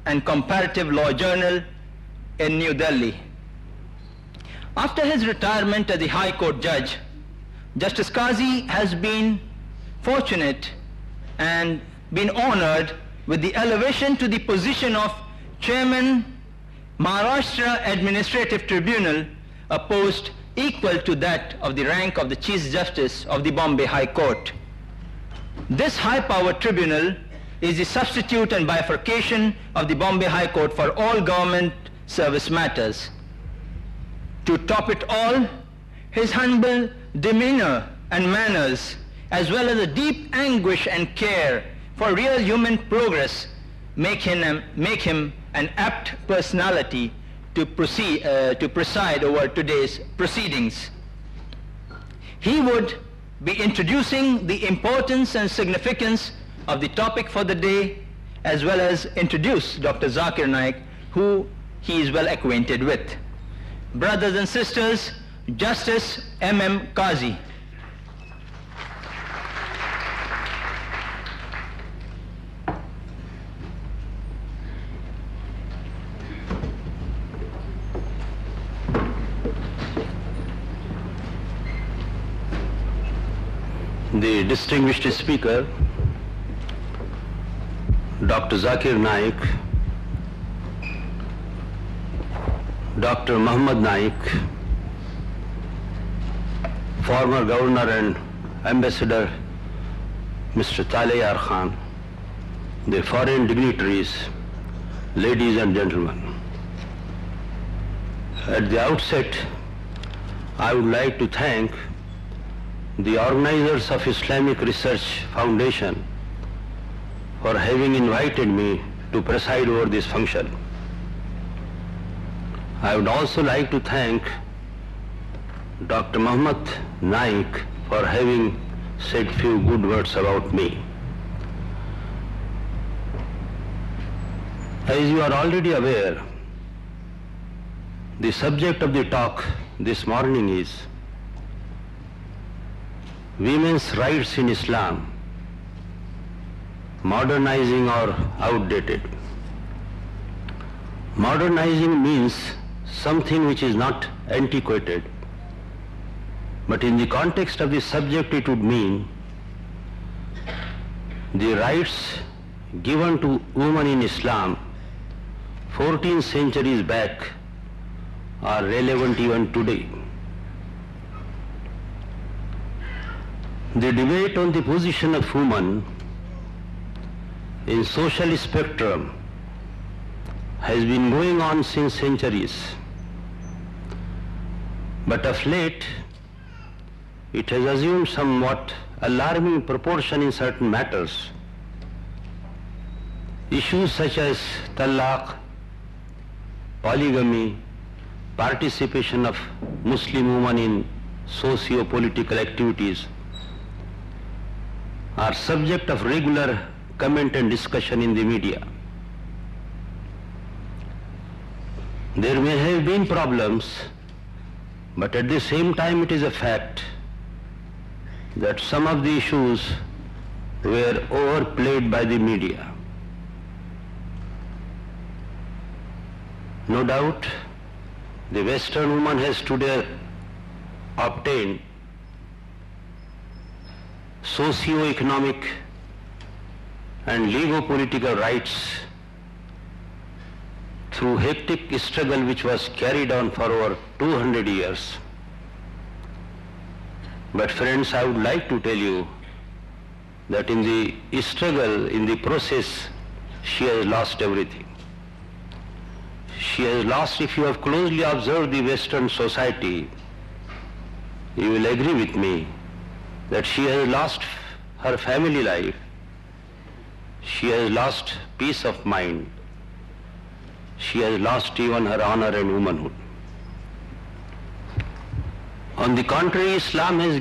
and Comparative Law Journal in New Delhi. After his retirement as the High Court judge, Justice Qazi has been fortunate and been honored with the elevation to the position of Chairman Maharashtra Administrative Tribunal, a post equal to that of the rank of the Chief Justice of the Bombay High Court. This high-powered tribunal is the substitute and bifurcation of the Bombay High Court for all government service matters. To top it all, his humble demeanor and manners, as well as a deep anguish and care for real human progress, make him an apt personality to preside over today's proceedings. He would be introducing the importance and significance of the topic for the day, as well as introduce Dr. Zakir Naik, who he is well acquainted with. Brothers and sisters, Justice M.M. Qazi. The distinguished speaker, Dr. Zakir Naik, Dr. Muhammad Naik, former Governor and Ambassador Mr. Talayar Khan, the foreign dignitaries, ladies and gentlemen. At the outset, I would like to thank the organizers of Islamic Research Foundation for having invited me to preside over this function. I would also like to thank Dr. Muhammad Naik for having said few good words about me. As you are already aware, the subject of the talk this morning is women's rights in Islam, modernizing or outdated. Modernizing means something which is not antiquated, but in the context of the subject it would mean the rights given to women in Islam 14 centuries back are relevant even today. The debate on the position of women in social spectrum has been going on since centuries, but of late it has assumed somewhat alarming proportion in certain matters. Issues such as talaq, polygamy, participation of Muslim women in socio-political activities are subject of regular comment and discussion in the media. There may have been problems, but at the same time it is a fact that some of the issues were overplayed by the media. No doubt, the Western woman has today obtained socio-economic and legal-political rights through hectic struggle which was carried on for over 200 years. But friends, I would like to tell you that in the struggle, in the process, she has lost everything. She has lost, if you have closely observed the Western society, you will agree with me that she has lost her family life, she has lost peace of mind, she has lost even her honor and womanhood. On the contrary, Islam has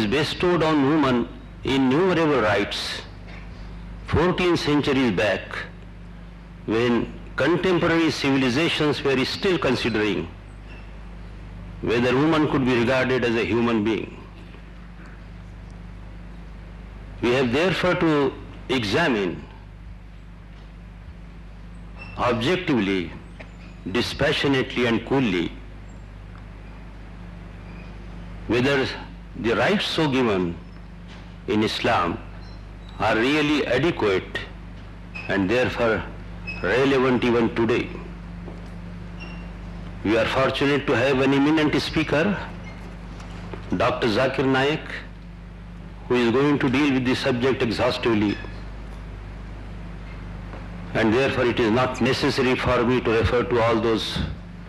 bestowed on women innumerable rights 14 centuries back, when contemporary civilizations were still considering whether woman could be regarded as a human being. We have therefore to examine objectively, dispassionately and coolly whether the rights so given in Islam are really adequate and therefore relevant even today. We are fortunate to have an eminent speaker, Dr. Zakir Naik, who is going to deal with the subject exhaustively, and therefore it is not necessary for me to refer to all those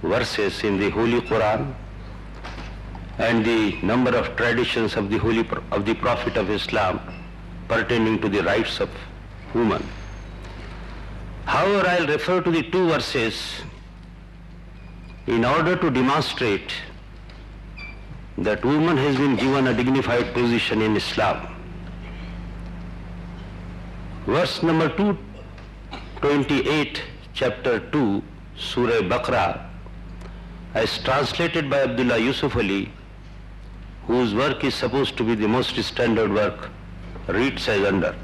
verses in the Holy Quran and the number of traditions of the Prophet of Islam pertaining to the rights of women. However, I'll refer to the two verses in order to demonstrate that woman has been given a dignified position in Islam. Verse number 228, chapter 2, Surah Baqarah, as translated by Abdullah Yusuf Ali, whose work is supposed to be the most standard work, reads as under.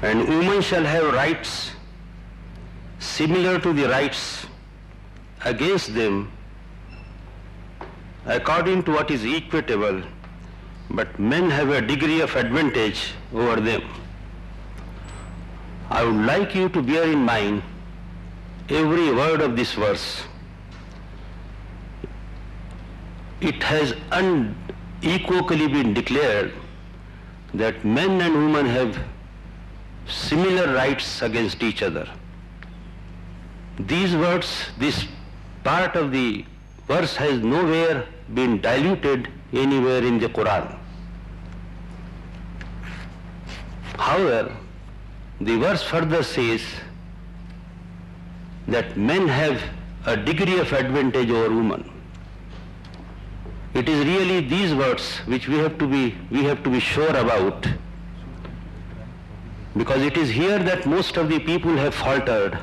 And women shall have rights similar to the rights against them according to what is equitable, but men have a degree of advantage over them. I would like you to bear in mind every word of this verse. It has unequivocally been declared that men and women have similar rights against each other. These words, this part of the verse has nowhere been diluted anywhere in the Quran. However, the verse further says that men have a degree of advantage over women. It is really these words which we have to be sure about, because it is here that most of the people have faltered,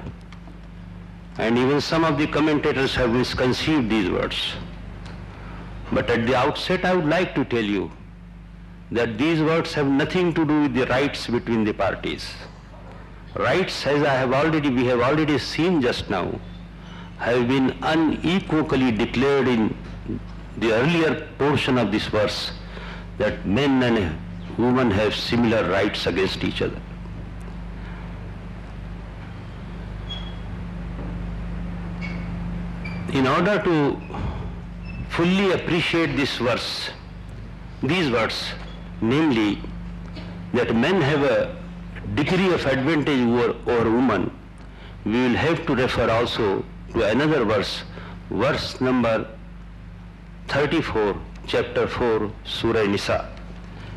and even some of the commentators have misconceived these words. But at the outset I would like to tell you that these words have nothing to do with the rights between the parties. Rights, as we have already seen just now, have been unequivocally declared in the earlier portion of this verse, that men and women have similar rights against each other. In order to fully appreciate this verse, these words, namely that men have a degree of advantage over women, we will have to refer also to another verse, verse number 34, chapter 4, Surah Nisa.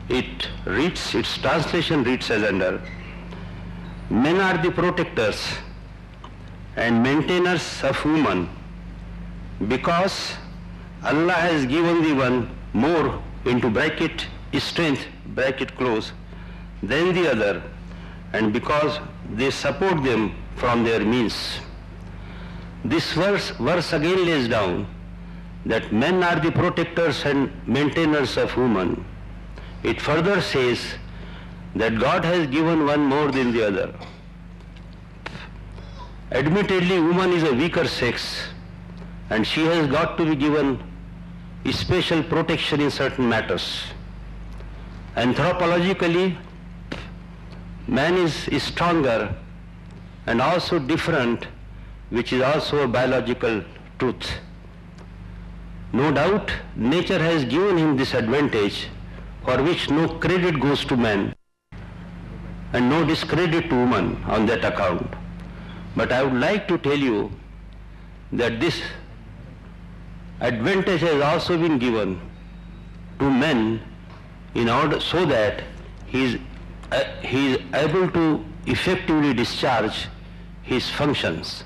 Its translation reads as under, men are the protectors and maintainers of women, because Allah has given the one more into bracket strength, bracket close, than the other, and because they support them from their means. This verse again lays down that men are the protectors and maintainers of women. It further says that God has given one more than the other. Admittedly, woman is a weaker sex, and she has got to be given special protection in certain matters. Anthropologically, man is stronger and also different, which is also a biological truth. No doubt, nature has given him this advantage, for which no credit goes to man and no discredit to woman on that account. But I would like to tell you that this advantage has also been given to men in order so that he is able to effectively discharge his functions.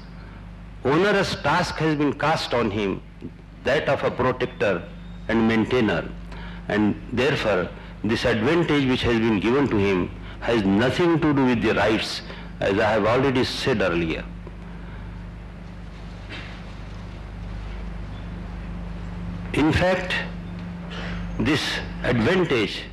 Onerous task has been cast on him, that of a protector and maintainer, and therefore this advantage which has been given to him has nothing to do with the rights, as I have already said earlier. In fact, this advantage